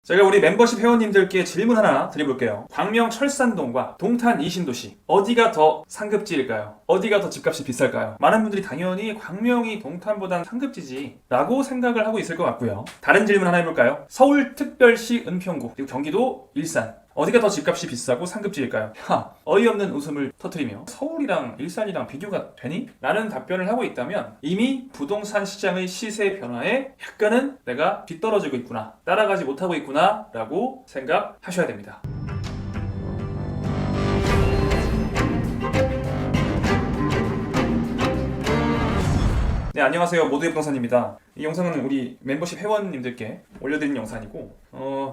제가 우리 멤버십 회원님들께 질문 하나 드려볼게요. 광명 철산동과 동탄 이신도시 어디가 더 상급지일까요? 어디가 더 집값이 비쌀까요? 많은 분들이 당연히 광명이 동탄보단 상급지지 라고 생각을 하고 있을 것 같고요. 다른 질문 하나 해볼까요? 서울특별시 은평구 그리고 경기도 일산 어디가 더 집값이 비싸고 상급지일까요? 어이없는 웃음을 터뜨리며 서울이랑 일산이랑 비교가 되니? 라는 답변을 하고 있다면 이미 부동산 시장의 시세 변화에 약간은 내가 뒤떨어지고 있구나, 따라가지 못하고 있구나 라고 생각하셔야 됩니다. 네, 안녕하세요. 모두의 부동산입니다. 이 영상은 우리 멤버십 회원님들께 올려드린 영상이고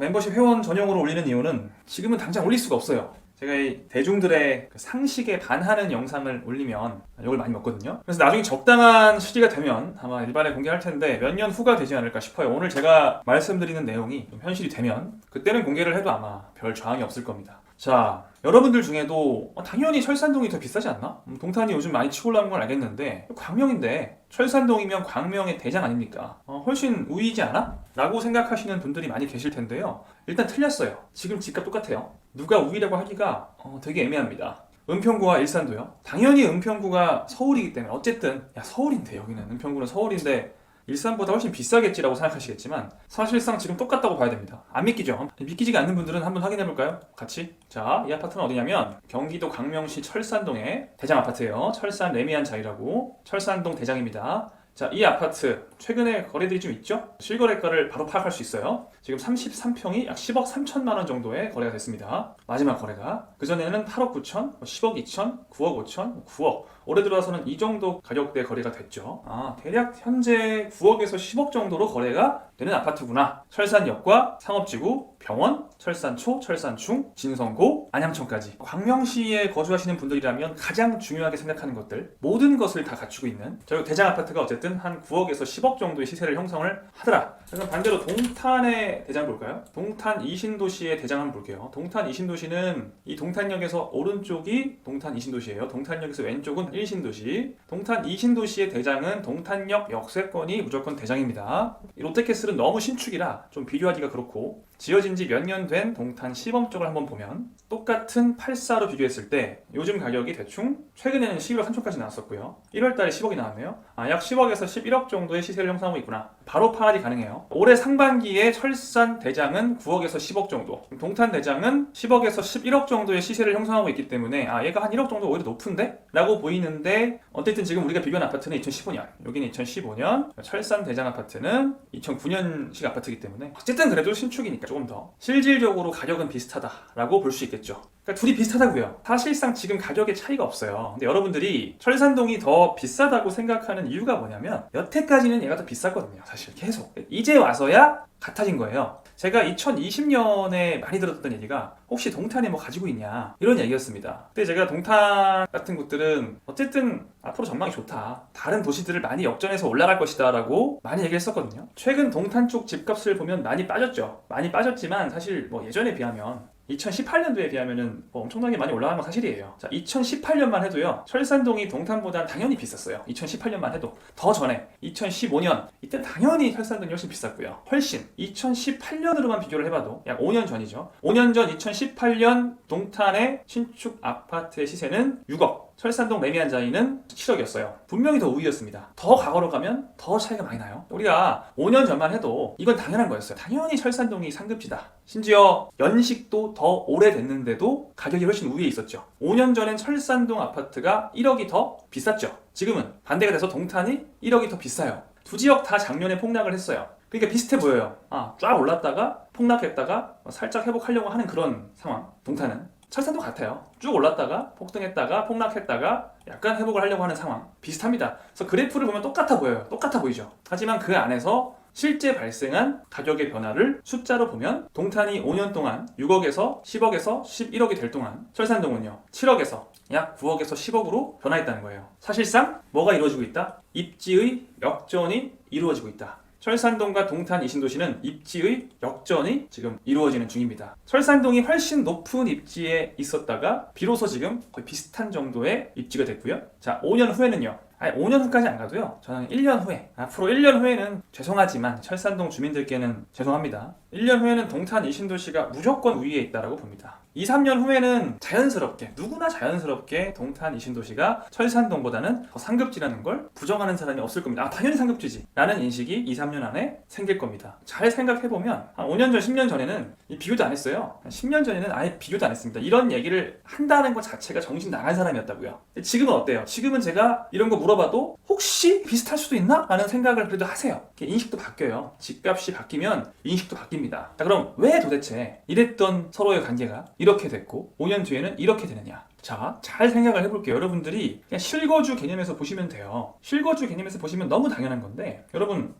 멤버십 회원 전용으로 올리는 이유는 지금은 당장 올릴 수가 없어요. 제가 이 대중들의 상식에 반하는 영상을 올리면 욕을 많이 먹거든요. 그래서 나중에 적당한 시기가 되면 아마 일반에 공개할 텐데 몇 년 후가 되지 않을까 싶어요. 오늘 제가 말씀드리는 내용이 좀 현실이 되면 그때는 공개를 해도 아마 별 저항이 없을 겁니다. 자, 여러분들 중에도 당연히 철산동이 더 비싸지 않나? 동탄이 요즘 많이 치고 올라오는 건 알겠는데 광명인데 철산동이면 광명의 대장 아닙니까? 훨씬 우위이지 않아? 라고 생각하시는 분들이 많이 계실 텐데요. 일단 틀렸어요. 지금 집값 똑같아요. 누가 우위라고 하기가 되게 애매합니다. 은평구와 일산도요. 당연히 은평구가 서울이기 때문에 어쨌든 서울인데, 여기는 은평구는 서울인데 일산보다 훨씬 비싸겠지라고 생각하시겠지만 사실상 지금 똑같다고 봐야 됩니다. 안 믿기죠? 믿기지가 않는 분들은 한번 확인해볼까요? 같이. 자, 이 아파트는 어디냐면 경기도 광명시 철산동의 대장 아파트예요. 철산 레미안 자이라고. 철산동 대장입니다. 자, 이 아파트 최근에 거래들이 좀 있죠? 실거래가를 바로 파악할 수 있어요. 지금 33평이 약 10억 3천만 원 정도의 거래가 됐습니다. 마지막 거래가. 그전에는 8억 9천, 10억 2천, 9억 5천, 9억. 올해 들어와서는 이 정도 가격대 거래가 됐죠. 대략 현재 9억에서 10억 정도로 거래가 되는 아파트구나. 철산역과 상업지구, 병원, 철산초, 철산중, 진성고, 안양천까지. 광명시에 거주하시는 분들이라면 가장 중요하게 생각하는 것들, 모든 것을 다 갖추고 있는 저 대장 아파트가 어쨌든 한 9억에서 10억 정도의 시세를 형성을 하더라. 그럼 반대로 동탄의 대장 볼까요? 동탄 이신도시의 대장 한번 볼게요. 동탄 이신도시는 이 동탄역에서 오른쪽이 동탄 이신도시예요. 동탄역에서 왼쪽은 일신도시. 동탄 이신도시의 대장은 동탄역 역세권이 무조건 대장입니다. 이 롯데캐슬은 너무 신축이라 좀 비교하기가 그렇고, 지어진 지 몇 년 된 동탄 시범 쪽을 한번 보면 똑같은 84로 비교했을 때 요즘 가격이 대충 최근에는 11억 3천까지 나왔었고요. 1월달에 10억이 나왔네요. 약 10억에서 11억 정도의 시세를 형성하고 있구나. 바로 파악이 가능해요. 올해 상반기에 철산 대장은 9억에서 10억 정도, 동탄 대장은 10억에서 11억 정도의 시세를 형성하고 있기 때문에 얘가 한 1억 정도 오히려 높은데? 라고 보이는데 어쨌든 지금 우리가 비교한 아파트는 2015년, 여기는 2015년, 철산 대장 아파트는 2009년식 아파트이기 때문에 어쨌든 그래도 신축이니까 조금 더 실질적으로 가격은 비슷하다라고 볼 수 있겠죠. 그러니까 둘이 비슷하다고요. 사실상 지금 가격에 차이가 없어요. 근데 여러분들이 철산동이 더 비싸다고 생각하는 이유가 뭐냐면 여태까지는 얘가 더 비쌌거든요. 사실 계속. 이제 와서야 같아진 거예요. 제가 2020년에 많이 들었던 얘기가 혹시 동탄에 뭐 가지고 있냐 이런 얘기였습니다. 근데 제가 동탄 같은 곳들은 어쨌든 앞으로 전망이 좋다, 다른 도시들을 많이 역전해서 올라갈 것이다 라고 많이 얘기했었거든요. 최근 동탄 쪽 집값을 보면 많이 빠졌죠. 많이 빠졌지만 사실 뭐 예전에 비하면 2018년도에 비하면은 엄청나게 많이 올라간 건 사실이에요. 자, 2018년만 해도요, 철산동이 동탄보다 당연히 비쌌어요. 2018년만 해도. 더 전에 2015년 이때 당연히 철산동이 훨씬 비쌌고요. 훨씬 2018년으로만 비교를 해봐도 약 5년 전이죠. 5년 전 2018년 동탄의 신축 아파트의 시세는 6억, 철산동 레미안 자이는 7억이었어요. 분명히 더 우위였습니다. 더 과거로 가면 더 차이가 많이 나요. 우리가 5년 전만 해도 이건 당연한 거였어요. 당연히 철산동이 상급지다. 심지어 연식도 더 오래됐는데도 가격이 훨씬 우위에 있었죠. 5년 전엔 철산동 아파트가 1억이 더 비쌌죠. 지금은 반대가 돼서 동탄이 1억이 더 비싸요. 두 지역 다 작년에 폭락을 했어요. 그러니까 비슷해 보여요. 쫙 올랐다가 폭락했다가 살짝 회복하려고 하는 그런 상황. 동탄은 철산도 같아요. 쭉 올랐다가 폭등했다가 폭락했다가 약간 회복을 하려고 하는 상황. 비슷합니다. 그래서 그래프를 보면 똑같아 보여요. 똑같아 보이죠. 하지만 그 안에서 실제 발생한 가격의 변화를 숫자로 보면 동탄이 5년 동안 6억에서 10억에서 11억이 될 동안 철산동은요 7억에서 약 9억에서 10억으로 변화했다는 거예요. 사실상 뭐가 이루어지고 있다? 입지의 역전이 이루어지고 있다. 철산동과 동탄 이신도시는 입지의 역전이 지금 이루어지는 중입니다. 철산동이 훨씬 높은 입지에 있었다가 비로소 지금 거의 비슷한 정도의 입지가 됐고요. 자, 5년 후에는요. 아니 5년 후까지 안 가도요. 저는 1년 후에, 앞으로 1년 후에는 죄송하지만 철산동 주민들께는 죄송합니다. 1년 후에는 동탄 이신도시가 무조건 우위에 있다라고 봅니다. 2, 3년 후에는 자연스럽게, 누구나 자연스럽게 동탄 이신도시가 철산동보다는 더 상급지라는 걸 부정하는 사람이 없을 겁니다. 당연히 상급지지 라는 인식이 2, 3년 안에 생길 겁니다. 잘 생각해보면 한 5년 전, 10년 전에는 비교도 안 했어요. 한 10년 전에는 아예 비교도 안 했습니다. 이런 얘기를 한다는 것 자체가 정신 나간 사람이었다고요. 지금은 어때요? 지금은 제가 이런 거 물어봐도 혹시 비슷할 수도 있나? 라는 생각을 그래도 하세요. 인식도 바뀌어요. 집값이 바뀌면 인식도 바뀝니다. 자, 그럼 왜 도대체 이랬던 서로의 관계가 이렇게 됐고 5년 뒤에는 이렇게 되느냐? 자, 잘 생각을 해볼게요. 여러분들이 그냥 실거주 개념에서 보시면 돼요. 실거주 개념에서 보시면 너무 당연한 건데, 여러분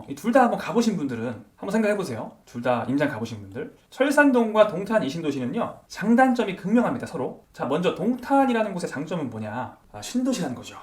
이 둘 다 한번 가보신 분들은 한번 생각해보세요. 둘 다 임장 가보신 분들, 철산동과 동탄 이신도시는요 장단점이 극명합니다. 서로. 자, 먼저 동탄이라는 곳의 장점은 뭐냐? 신도시라는 거죠.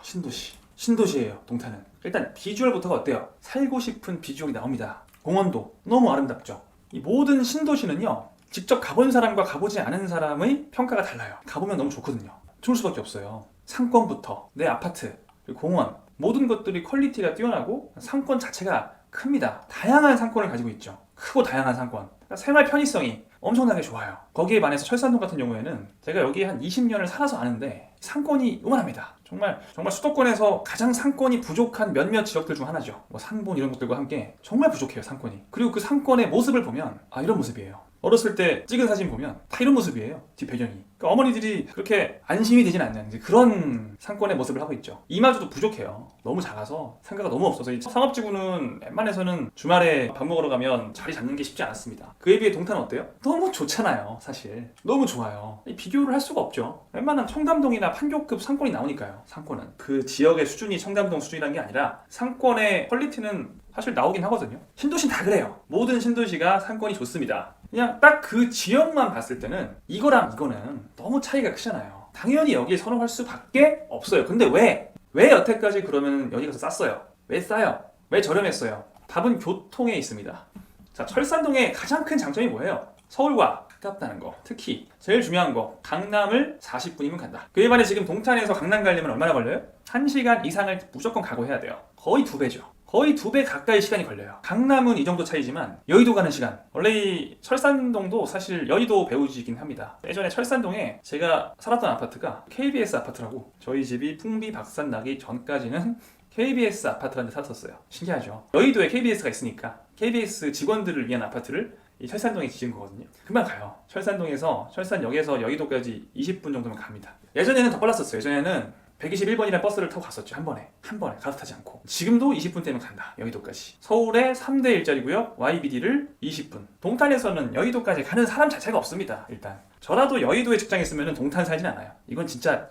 신도시예요. 동탄은. 일단 비주얼부터가 어때요? 살고 싶은 비주얼이 나옵니다. 공원도 너무 아름답죠. 이 모든 신도시는요 직접 가본 사람과 가보지 않은 사람의 평가가 달라요. 가보면 너무 좋거든요. 좋을 수밖에 없어요. 상권부터 내 아파트, 공원, 모든 것들이 퀄리티가 뛰어나고 상권 자체가 큽니다. 다양한 상권을 가지고 있죠. 크고 다양한 상권. 그러니까 생활 편의성이 엄청나게 좋아요. 거기에 반해서 철산동 같은 경우에는 제가 여기 한 20년을 살아서 아는데 상권이 요만합니다. 정말 수도권에서 가장 상권이 부족한 몇몇 지역들 중 하나죠. 뭐 상본 이런 것들과 함께 정말 부족해요, 상권이. 그리고 그 상권의 모습을 보면 이런 모습이에요. 어렸을 때 찍은 사진 보면 다 이런 모습이에요. 뒷배경이. 그러니까 어머니들이 그렇게 안심이 되진 않는 그런 상권의 모습을 하고 있죠. 이마저도 부족해요. 너무 작아서 상가가 너무 없어서 이 상업지구는 웬만해서는 주말에 밥 먹으러 가면 자리 잡는 게 쉽지 않았습니다. 그에 비해 동탄은 어때요? 너무 좋잖아요. 사실 너무 좋아요. 비교를 할 수가 없죠. 웬만한 청담동이나 판교급 상권이 나오니까요. 상권은 그 지역의 수준이 청담동 수준이라는 게 아니라 상권의 퀄리티는 사실 나오긴 하거든요. 신도시는 다 그래요. 모든 신도시가 상권이 좋습니다. 그냥 딱 그 지역만 봤을 때는 이거랑 이거는 너무 차이가 크잖아요. 당연히 여기에 선호할 수밖에 없어요. 근데 왜 여태까지 그러면 여기가 더 쌌어요? 왜 싸요? 왜 저렴했어요? 답은 교통에 있습니다. 자, 철산동의 가장 큰 장점이 뭐예요? 서울과 가깝다는 거. 특히 제일 중요한 거, 강남을 40분이면 간다. 그에 반해 지금 동탄에서 강남 가려면 얼마나 걸려요? 1시간 이상을 무조건 각오해야 돼요. 거의 2배죠. 거의 2배 가까이 시간이 걸려요. 강남은 이 정도 차이지만 여의도 가는 시간, 원래 이 철산동도 사실 여의도 배후지이긴 합니다. 예전에 철산동에 제가 살았던 아파트가 KBS 아파트라고, 저희 집이 풍비박산 나기 전까지는 KBS 아파트라는 데 살았었어요. 신기하죠. 여의도에 KBS가 있으니까 KBS 직원들을 위한 아파트를 이 철산동에 지은 거거든요. 금방 가요. 철산동에서 철산역에서 여의도까지 20분 정도면 갑니다. 예전에는 더 빨랐었어요. 예전에는 121번이라는 버스를 타고 갔었죠. 한 번에 갈아타지 않고. 지금도 20분 되면 간다. 여의도까지. 서울의 3대 일자리고요. YBD를 20분. 동탄에서는 여의도까지 가는 사람 자체가 없습니다. 일단 저라도 여의도에 직장 있으면 동탄 살진 않아요. 이건 진짜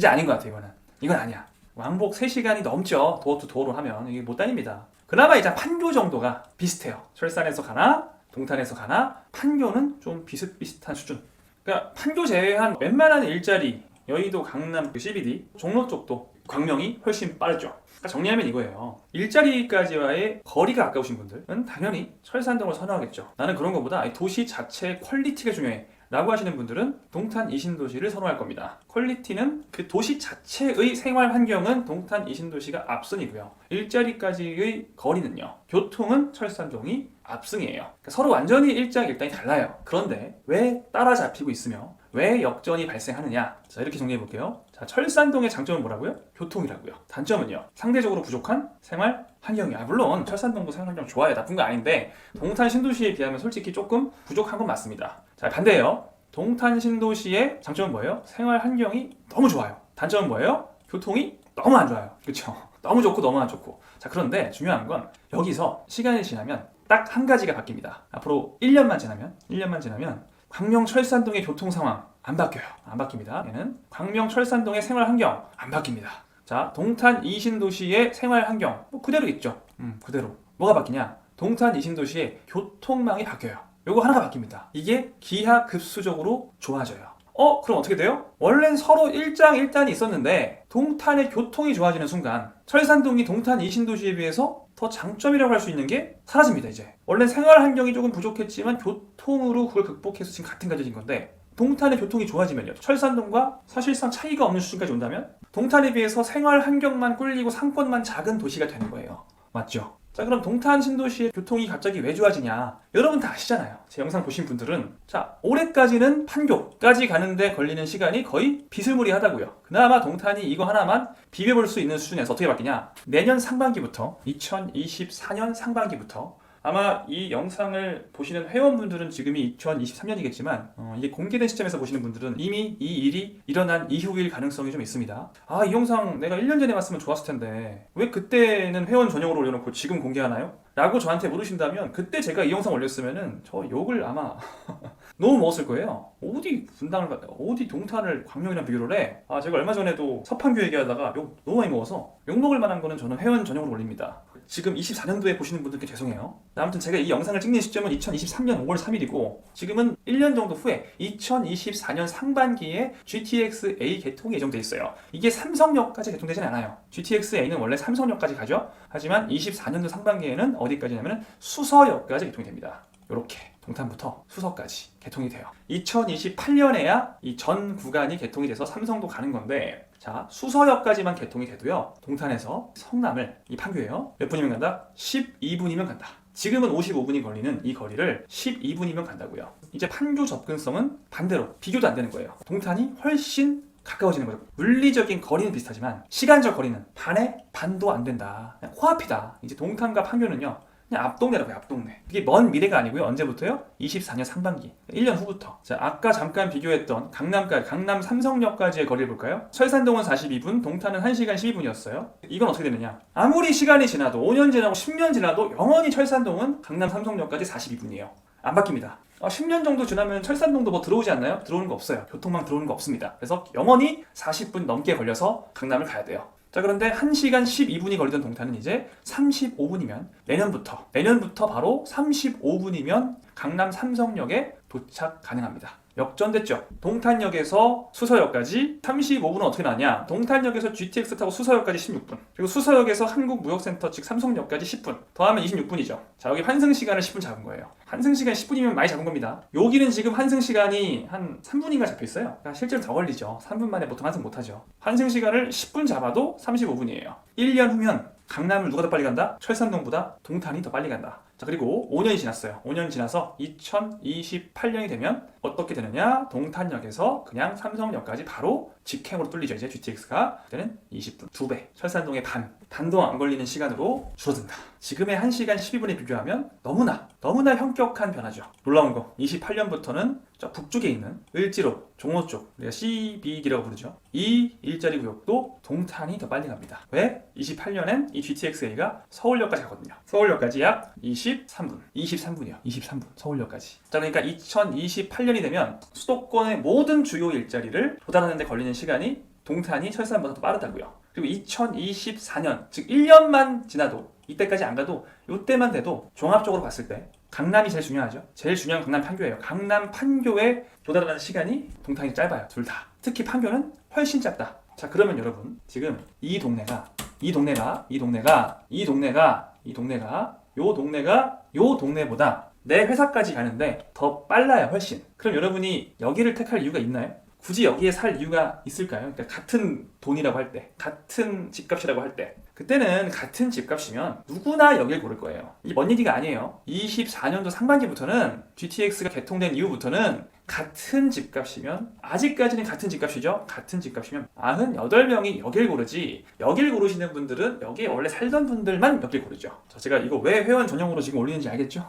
아닌 것 같아요. 이건 아니야. 왕복 3시간이 넘죠. 도어 투 도어로 하면 이게 못 다닙니다. 그나마 이제 판교 정도가 비슷해요. 철산에서 가나 동탄에서 가나 판교는 좀 비슷비슷한 수준. 그러니까 판교 제외한 웬만한 일자리, 여의도, 강남, CBD, 종로 쪽도 광명이 훨씬 빠르죠. 그러니까 정리하면 이거예요. 일자리까지와의 거리가 가까우신 분들은 당연히 철산동을 선호하겠죠. 나는 그런 것보다 도시 자체의 퀄리티가 중요해 라고 하시는 분들은 동탄 이신도시를 선호할 겁니다. 퀄리티는 그 도시 자체의 생활 환경은 동탄 이신도시가 앞선이고요. 일자리까지의 거리는요, 교통은 철산동이 압승이에요. 그러니까 서로 완전히 일장일단이 달라요. 그런데 왜 따라잡히고 있으며 왜 역전이 발생하느냐? 자, 이렇게 정리해 볼게요. 자, 철산동의 장점은 뭐라고요? 교통이라고요. 단점은요, 상대적으로 부족한 생활 환경이야. 물론 철산동도 생활 환경 좋아요. 나쁜 거 아닌데 동탄 신도시에 비하면 솔직히 조금 부족한 건 맞습니다. 자, 반대예요. 동탄 신도시의 장점은 뭐예요? 생활 환경이 너무 좋아요. 단점은 뭐예요? 교통이 너무 안 좋아요. 그렇죠? 너무 좋고 너무 안 좋고. 자, 그런데 중요한 건 여기서 시간이 지나면 딱 한 가지가 바뀝니다. 앞으로 1년만 지나면 광명 철산동의 교통 상황 안 바뀌어요. 안 바뀝니다. 얘는 광명 철산동의 생활 환경 안 바뀝니다. 자, 동탄 이신도시의 생활 환경 그대로 있죠. 그대로. 뭐가 바뀌냐? 동탄 이신도시의 교통망이 바뀌어요. 요거 하나가 바뀝니다. 이게 기하급수적으로 좋아져요. 그럼 어떻게 돼요? 원래는 서로 일장일단이 있었는데 동탄의 교통이 좋아지는 순간 철산동이 동탄 이신도시에 비해서 더 장점이라고 할 수 있는 게 사라집니다. 이제 원래 생활 환경이 조금 부족했지만 교통으로 그걸 극복해서 지금 같은 가져진 건데 동탄의 교통이 좋아지면요. 철산동과 사실상 차이가 없는 수준까지 온다면 동탄에 비해서 생활 환경만 꿀리고 상권만 작은 도시가 되는 거예요. 맞죠? 자, 그럼 동탄 신도시의 교통이 갑자기 왜 좋아지냐? 여러분 다 아시잖아요. 제 영상 보신 분들은 자, 올해까지는 판교까지 가는데 걸리는 시간이 거의 비스무리하다고요. 그나마 동탄이 이거 하나만 비벼볼 수 있는 수준에서 어떻게 바뀌냐? 내년 상반기부터 2024년 상반기부터 아마 이 영상을 보시는 회원분들은 지금이 2023년이겠지만 이게 공개된 시점에서 보시는 분들은 이미 이 일이 일어난 이후일 가능성이 좀 있습니다. 아, 이 영상 내가 1년 전에 봤으면 좋았을 텐데 왜 그때는 회원 전용으로 올려놓고 지금 공개하나요? 라고 저한테 물으신다면 그때 제가 이 영상 올렸으면은 저 욕을 아마 너무 먹었을 거예요. 어디 동탄을 광명이랑 비교를 해? 아, 제가 얼마 전에도 서판교 얘기하다가 욕 너무 많이 먹어서 욕 먹을 만한 거는 저는 회원 전용으로 올립니다. 지금 24년도에 보시는 분들께 죄송해요. 아무튼 제가 이 영상을 찍는 시점은 2023년 5월 3일이고 지금은 1년 정도 후에 2024년 상반기에 GTX-A 개통이 예정돼 있어요. 이게 삼성역까지 개통되진 않아요. GTX-A는 원래 삼성역까지 가죠. 하지만 24년도 상반기에는 어디까지냐면 수서역까지 개통이 됩니다. 이렇게 동탄부터 수서까지 개통이 돼요. 2028년에야 이 전 구간이 개통이 돼서 삼성도 가는 건데 자, 수서역까지만 개통이 돼도요. 동탄에서 성남을 이 판교예요. 몇 분이면 간다? 12분이면 간다. 지금은 55분이 걸리는 이 거리를 12분이면 간다고요. 이제 판교 접근성은 반대로 비교도 안 되는 거예요. 동탄이 훨씬 가까워지는 거죠. 물리적인 거리는 비슷하지만 시간적 거리는 반에 반도 안 된다. 그냥 코앞이다. 이제 동탄과 판교는요. 그냥 앞동네라고요. 앞동네. 이게 먼 미래가 아니고요. 언제부터요? 24년 상반기. 1년 후부터. 자, 아까 잠깐 비교했던 강남 삼성역까지의 거리를 볼까요? 철산동은 42분, 동탄은 1시간 12분이었어요. 이건 어떻게 되느냐? 아무리 시간이 지나도 5년 지나고 10년 지나도 영원히 철산동은 강남 삼성역까지 42분이에요. 안 바뀝니다. 10년 정도 지나면 철산동도 뭐 들어오지 않나요? 들어오는 거 없어요. 교통망 들어오는 거 없습니다. 그래서 영원히 40분 넘게 걸려서 강남을 가야 돼요. 자, 그런데 1시간 12분이 걸리던 동탄은 이제 35분이면 내년부터 바로 35분이면 강남 삼성역에 도착 가능합니다. 역전됐죠. 동탄역에서 수서역까지 35분은 어떻게 나냐? 동탄역에서 GTX 타고 수서역까지 16분, 그리고 수서역에서 한국무역센터 즉 삼성역까지 10분 더하면 26분이죠. 자, 여기 환승시간을 10분 잡은 거예요. 환승시간 10분이면 많이 잡은 겁니다. 여기는 지금 환승시간이 한 3분인가 잡혀있어요. 그러니까 실제로 더 걸리죠. 3분 만에 보통 환승 못하죠. 환승시간을 10분 잡아도 35분이에요 1년 후면 강남을 누가 더 빨리 간다? 철산동보다 동탄이 더 빨리 간다. 자, 그리고 5년이 지났어요. 5년이 지나서 2028년이 되면 어떻게 되느냐? 동탄역에서 그냥 삼성역까지 바로 직행으로 뚫리죠. 이제 GTX가 그때는 20분, 2배, 철산동의 반도 안 걸리는 시간으로 줄어든다. 지금의 1시간 12분에 비교하면 너무나 현격한 변화죠. 놀라운 거, 28년부터는 저 북쪽에 있는 을지로, 종로 쪽, 우리가 CBD라고 부르죠. 이 일자리 구역도 동탄이 더 빨리 갑니다. 왜? 28년엔 이 GTX-A가 서울역까지 가거든요. 서울역까지 약 23분이요. 23분 서울역까지. 자, 그러니까 2028년이 되면 수도권의 모든 주요 일자리를 도달하는 데 걸리는 시간이 동탄이 철산보다 더 빠르다고요. 그리고 2024년, 즉 1년만 지나도 이때까지 안 가도 이때만 돼도 종합적으로 봤을 때 강남이 제일 중요하죠. 제일 중요한 강남 판교예요. 강남 판교에 도달하는 시간이 동탄이 짧아요. 둘 다. 특히 판교는 훨씬 짧다. 자, 그러면 여러분 지금 이 동네가 요 동네보다 내 회사까지 가는데 더 빨라요. 훨씬. 그럼 여러분이 여기를 택할 이유가 있나요? 굳이 여기에 살 이유가 있을까요? 그러니까 같은 돈이라고 할 때, 같은 집값이라고 할 때, 그때는 같은 집값이면 누구나 여길 고를 거예요. 이게 먼 얘기가 아니에요. 24년도 상반기부터는 GTX가 개통된 이후부터는 같은 집값이면, 아직까지는 같은 집값이죠. 같은 집값이면 98명이 여길 고르지, 여길 고르시는 분들은 여기에 원래 살던 분들만 여길 고르죠. 자, 제가 이거 왜 회원 전용으로 지금 올리는지 알겠죠?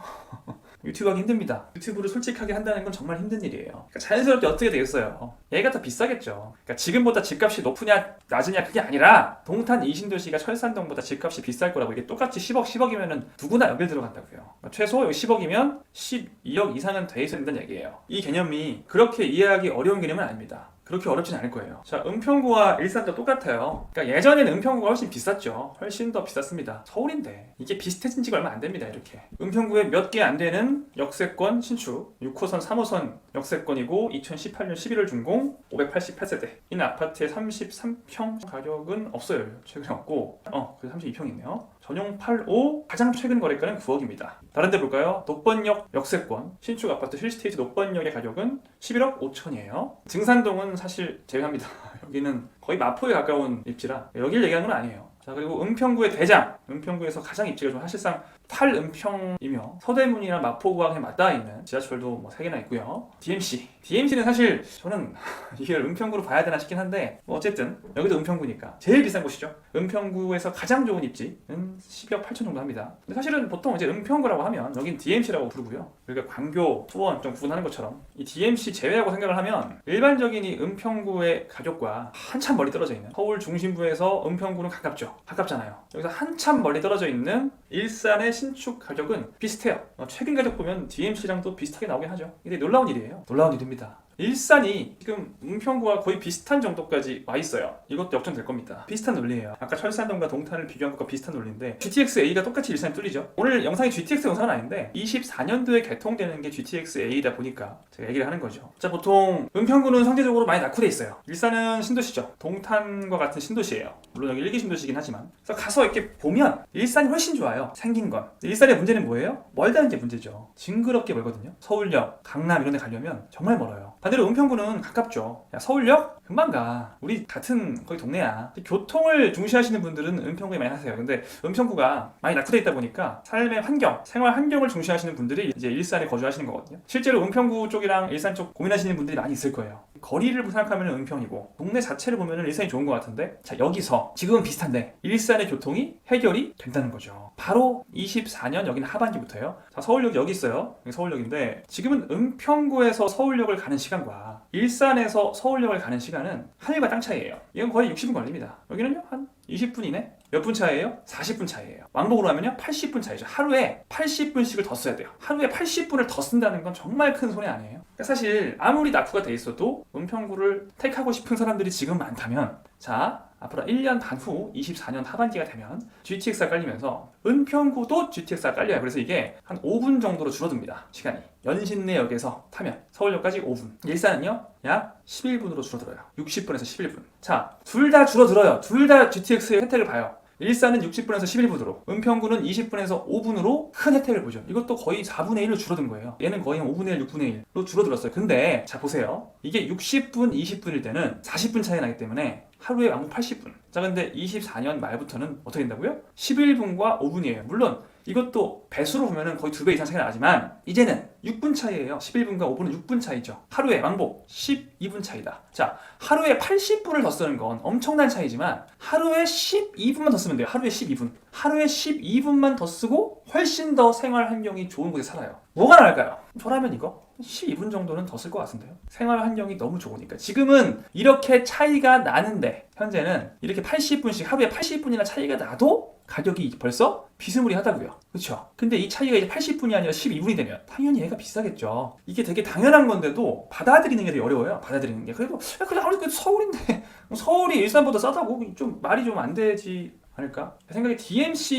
유튜브 하기 힘듭니다. 유튜브를 솔직하게 한다는 건 정말 힘든 일이에요. 그러니까 자연스럽게 어떻게 되겠어요? 얘가 더 비싸겠죠. 그러니까 지금보다 집값이 높으냐 낮으냐 그게 아니라 동탄 이신도시가 철산동보다 집값이 비쌀 거라고. 이게 똑같이 10억이면은 누구나 여길 들어간다고요. 그러니까 최소 여기 10억이면 12억 이상은 돼 있어야 된다는 얘기예요. 이 개념이 그렇게 이해하기 어려운 개념은 아닙니다. 그렇게 어렵진 않을 거예요. 자, 은평구와 일산도 똑같아요. 그러니까 예전에는 은평구가 훨씬 비쌌죠. 훨씬 더 비쌌습니다. 서울인데 이게 비슷해진 지가 얼마 안 됩니다. 이렇게 은평구에 몇 개 안 되는 역세권 신축 6호선 3호선 역세권이고 2018년 11월 준공 588세대 이는 아파트의 33평 가격은 없어요. 최근에 없고 그래서 32평 있네요. 전용 8호 가장 최근 거래가는 9억입니다. 다른 데 볼까요? 녹번역 역세권 신축 아파트 힐스테이트 녹번역의 가격은 11억 5천이에요. 증산동은 사실 제외합니다. 여기는 거의 마포에 가까운 입지라 여길 얘기하는 건 아니에요. 자, 그리고 은평구의 대장, 은평구에서 가장 입지가 좀 사실상 탈은평이며 서대문이나 마포구와 맞닿아 있는 지하철도 뭐 3개나 있고요. DMC는 사실 저는 이걸 은평구로 봐야 되나 싶긴 한데 뭐 어쨌든 여기도 은평구니까 제일 비싼 곳이죠. 은평구에서 가장 좋은 입지는 12억 8천 정도 합니다. 근데 사실은 보통 이제 은평구라고 하면 여긴 DMC라고 부르고요. 그러니까 광교, 수원 좀 구분하는 것처럼 이 DMC 제외하고 생각을 하면 일반적인 이 은평구의 가격과 한참 멀리 떨어져 있는 서울 중심부에서 은평구는 가깝잖아요. 여기서 한참 멀리 떨어져 있는 일산의 신축 가격은 비슷해요. 최근 가격 보면 DMC랑도 비슷하게 나오긴 하죠. 이게 놀라운 일이에요. 놀라운 일입니다. 일산이 지금 은평구와 거의 비슷한 정도까지 와 있어요. 이것도 역전될 겁니다. 비슷한 논리예요. 아까 철산동과 동탄을 비교한 것과 비슷한 논리인데 GTX-A가 똑같이 일산에 뚫리죠. 오늘 영상이 GTX 영상은 아닌데 24년도에 개통되는 게 GTX-A다 보니까 제가 얘기를 하는 거죠. 자, 보통 은평구는 상대적으로 많이 낙후돼 있어요. 일산은 신도시죠. 동탄과 같은 신도시예요. 물론 여기 1기 신도시긴 하지만 그래서 가서 이렇게 보면 일산이 훨씬 좋아요. 생긴 건. 일산의 문제는 뭐예요? 멀다는 게 문제죠. 징그럽게 멀거든요. 서울역, 강남 이런 데 가려면 정말 멀어요. 반대로 은평구는 가깝죠. 야, 서울역? 금방 가. 우리 같은 거기 동네야. 교통을 중시하시는 분들은 은평구에 많이 하세요. 근데 은평구가 많이 낙후돼 있다 보니까 삶의 환경, 생활 환경을 중시하시는 분들이 이제 일산에 거주하시는 거거든요. 실제로 은평구 쪽이랑 일산 쪽 고민하시는 분들이 많이 있을 거예요. 거리를 생각하면 은평이고 동네 자체를 보면 일산이 좋은 것 같은데 자, 여기서 지금은 비슷한데 일산의 교통이 해결이 된다는 거죠. 바로 24년 여기는 하반기부터예요. 자, 서울역 여기 있어요. 여기 서울역인데 지금은 은평구에서 서울역을 가는 시간과 일산에서 서울역을 가는 시간은 하늘과 땅 차이예요. 이건 거의 60분 걸립니다. 여기는요 한 20분 이내? 몇 분 차이예요? 40분 차이예요. 왕복으로 하면요 80분 차이죠. 하루에 80분씩을 더 써야 돼요. 하루에 80분을 더 쓴다는 건 정말 큰 손해 아니에요? 그러니까 사실 아무리 낙후가 돼 있어도 은평구를 택하고 싶은 사람들이 지금 많다면 자, 앞으로 1년 반 후 24년 하반기가 되면 GTX가 깔리면서 은평구도 GTX가 깔려요. 그래서 이게 한 5분 정도로 줄어듭니다. 시간이. 연신내역에서 타면 서울역까지 5분. 일산은요 약 11분으로 줄어들어요. 60분에서 11분. 자, 둘 다 줄어들어요. 둘 다 GTX의 혜택을 봐요. 일산은 60분에서 11분으로, 은평구는 20분에서 5분으로 큰 혜택을 보죠. 이것도 거의 4분의 1로 줄어든 거예요. 얘는 거의 5분의 1, 6분의 1로 줄어들었어요. 근데 자 보세요. 이게 60분, 20분일 때는 40분 차이 나기 때문에 하루에 왕복 80분. 자, 근데 24년 말부터는 어떻게 된다고요? 11분과 5분이에요. 물론 이것도 배수로 보면 거의 2배 이상 차이가 나지만 이제는 6분 차이예요. 11분과 5분은 6분 차이죠. 하루에 왕복 12분 차이다. 자, 하루에 80분을 더 쓰는 건 엄청난 차이지만 하루에 12분만 더 쓰면 돼요. 하루에 12분. 하루에 12분만 더 쓰고 훨씬 더 생활 환경이 좋은 곳에 살아요. 뭐가 나을까요? 저라면 이거 12분 정도는 더 쓸 것 같은데요. 생활 환경이 너무 좋으니까. 지금은 이렇게 차이가 나는데 현재는 이렇게 80분씩 하루에 80분이나 차이가 나도 가격이 벌써 비스무리하다고요. 그렇죠? 근데 이 차이가 이제 80분이 아니라 12분이 되면 당연히 얘가 비싸겠죠. 이게 되게 당연한 건데도 받아들이는 게 되게 어려워요. 받아들이는 게. 그래도 아무래도 서울인데 서울이 일산보다 싸다고 좀 말이 좀 안 되지 않을까? 제 생각에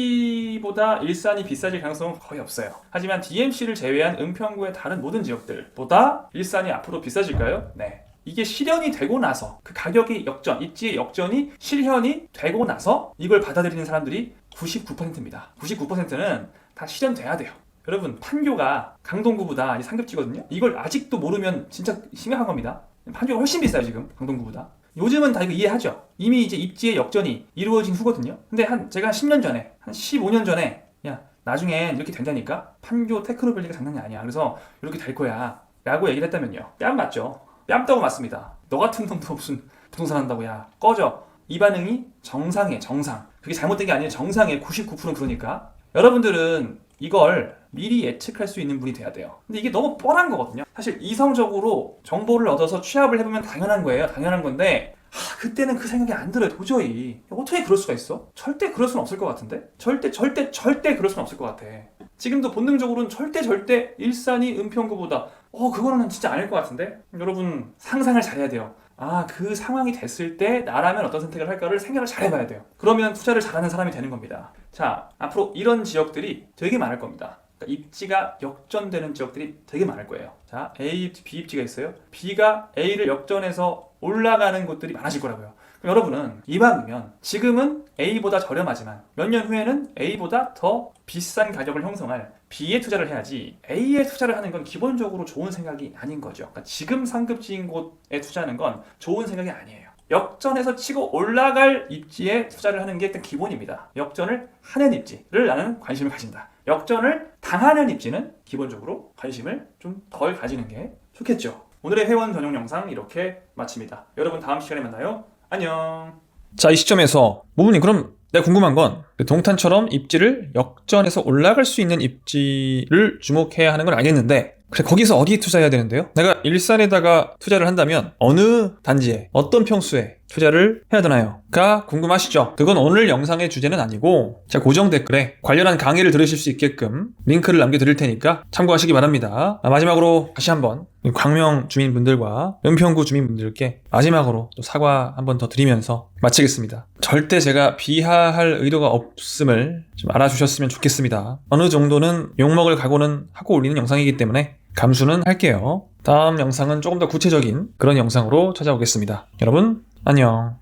DMC보다 일산이 비싸질 가능성은 거의 없어요. 하지만 DMC를 제외한 은평구의 다른 모든 지역들보다 일산이 앞으로 비싸질까요? 네. 이게 실현이 되고 나서 그 가격의 역전, 입지의 역전이 실현이 되고 나서 이걸 받아들이는 사람들이 99%입니다. 99%는 다 실현돼야 돼요. 여러분, 판교가 강동구보다 이제 상급지거든요. 이걸 아직도 모르면 진짜 심각한 겁니다. 판교가 훨씬 비싸요, 지금 강동구보다. 요즘은 다 이거 이해하죠. 이미 이제 입지의 역전이 이루어진 후거든요. 근데 제가 한 10년 전에, 한 15년 전에 야, 나중엔 이렇게 된다니까? 판교 테크노밸리가 장난이 아니야. 그래서 이렇게 될 거야 라고 얘기를 했다면요, 뺨 맞죠. 뺨 따고 맞습니다. 너 같은 놈도 무슨 부동산 한다고 야 꺼져. 이 반응이 정상이에요. 정상. 그게 잘못된 게 아니에요. 정상의 99%는 그러니까 여러분들은 이걸 미리 예측할 수 있는 분이 돼야 돼요. 근데 이게 너무 뻔한 거거든요. 사실 이성적으로 정보를 얻어서 취합을 해보면 당연한 거예요. 당연한 건데 그때는 그 생각이 안 들어요. 도저히. 어떻게 그럴 수가 있어? 절대 그럴 수는 없을 것 같은데? 절대 그럴 수는 없을 것 같아. 지금도 본능적으로는 절대 일산이 은평구보다 그거는 진짜 아닐 것 같은데? 여러분 상상을 잘해야 돼요. 그 상황이 됐을 때 나라면 어떤 선택을 할까를 생각을 잘 해봐야 돼요. 그러면 투자를 잘하는 사람이 되는 겁니다. 자, 앞으로 이런 지역들이 되게 많을 겁니다. 그러니까 입지가 역전되는 지역들이 되게 많을 거예요. 자, A, B 입지가 있어요. B가 A를 역전해서 올라가는 곳들이 많아질 거라고요. 그럼 여러분은 이왕이면 지금은 A보다 저렴하지만 몇 년 후에는 A보다 더 비싼 가격을 형성할 B에 투자를 해야지, A에 투자를 하는 건 기본적으로 좋은 생각이 아닌 거죠. 그러니까 지금 상급지인 곳에 투자하는 건 좋은 생각이 아니에요. 역전해서 치고 올라갈 입지에 투자를 하는 게 일단 기본입니다. 역전을 하는 입지를 나는 관심을 가진다. 역전을 당하는 입지는 기본적으로 관심을 좀 덜 가지는 게 좋겠죠. 오늘의 회원 전용 영상 이렇게 마칩니다. 여러분 다음 시간에 만나요. 안녕. 자, 이 시점에서 모모님, 그럼 내가 궁금한 건 동탄처럼 입지를 역전해서 올라갈 수 있는 입지를 주목해야 하는 건 알겠는데, 그래, 거기서 어디에 투자해야 되는데요? 내가 일산에다가 투자를 한다면 어느 단지에, 어떤 평수에 투자를 해야 되나요? 가 궁금하시죠? 그건 오늘 영상의 주제는 아니고 제가 고정 댓글에 관련한 강의를 들으실 수 있게끔 링크를 남겨드릴 테니까 참고하시기 바랍니다. 마지막으로 다시 한번 광명 주민분들과 은평구 주민분들께 마지막으로 또 사과 한번 더 드리면서 마치겠습니다. 절대 제가 비하할 의도가 없음을 좀 알아주셨으면 좋겠습니다. 어느 정도는 욕먹을 각오는 하고 올리는 영상이기 때문에 감수는 할게요. 다음 영상은 조금 더 구체적인 그런 영상으로 찾아오겠습니다. 여러분 안녕.